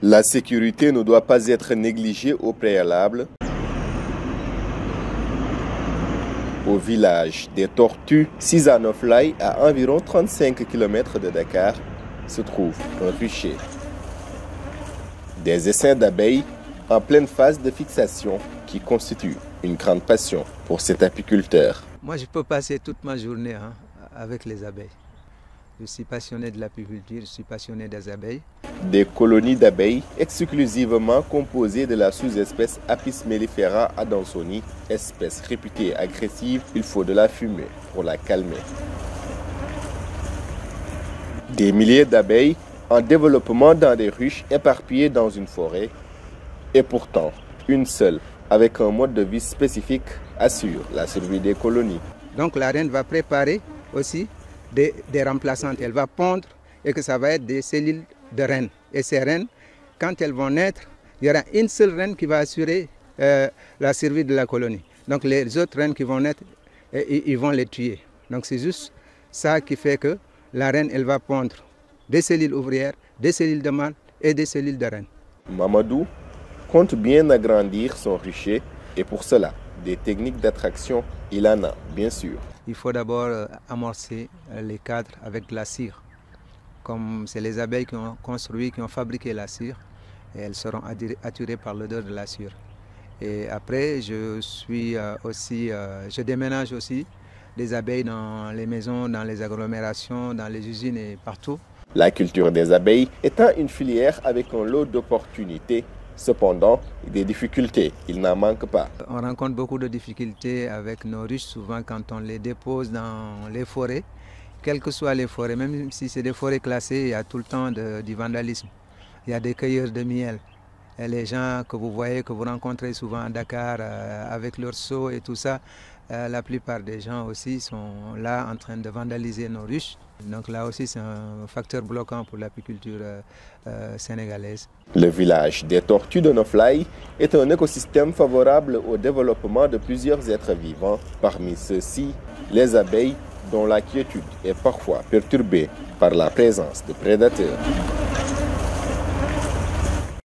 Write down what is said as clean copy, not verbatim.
La sécurité ne doit pas être négligée au préalable. Au village des Tortues, Sizanoflaye, à environ 35 km de Dakar, se trouve un rucher. Des essaims d'abeilles en pleine phase de fixation qui constituent une grande passion pour cet apiculteur. Moi, je peux passer toute ma journée avec les abeilles. Je suis passionné de l'apiculture, je suis passionné des abeilles. Des colonies d'abeilles exclusivement composées de la sous-espèce Apis mellifera adansoni, espèce réputée agressive, il faut de la fumée pour la calmer. Des milliers d'abeilles en développement dans des ruches éparpillées dans une forêt. Et pourtant, une seule, avec un mode de vie spécifique, assure la survie des colonies. Donc la reine va préparer aussi des remplaçantes. Elle va pondre et que ça va être des cellules de reines. Et ces reines, quand elles vont naître, il y aura une seule reine qui va assurer la survie de la colonie. Donc les autres reines qui vont naître, ils vont les tuer. Donc c'est juste ça qui fait que la reine, elle va pondre des cellules ouvrières, des cellules de mâles et des cellules de reines. Mamadou compte bien agrandir son rucher et pour cela, des techniques d'attraction, il en a, bien sûr. Il faut d'abord amorcer les cadres avec de la cire. Comme c'est les abeilles qui ont construit, qui ont fabriqué la cire, et elles seront attirées par l'odeur de la cire. Et après, je déménage aussi des abeilles dans les maisons, dans les agglomérations, dans les usines et partout. La culture des abeilles étant une filière avec un lot d'opportunités. Cependant, des difficultés, il n'en manque pas. On rencontre beaucoup de difficultés avec nos ruches, souvent quand on les dépose dans les forêts. Quelles que soient les forêts, même si c'est des forêts classées, il y a tout le temps du vandalisme. Il y a des cueilleurs de miel. Et les gens que vous voyez, que vous rencontrez souvent à Dakar avec leurs seaux et tout ça, la plupart des gens aussi sont là en train de vandaliser nos ruches. Donc là aussi, c'est un facteur bloquant pour l'apiculture sénégalaise. Le village des Tortues de Noflaye est un écosystème favorable au développement de plusieurs êtres vivants. Parmi ceux-ci, les abeilles, dont la quiétude est parfois perturbée par la présence de prédateurs.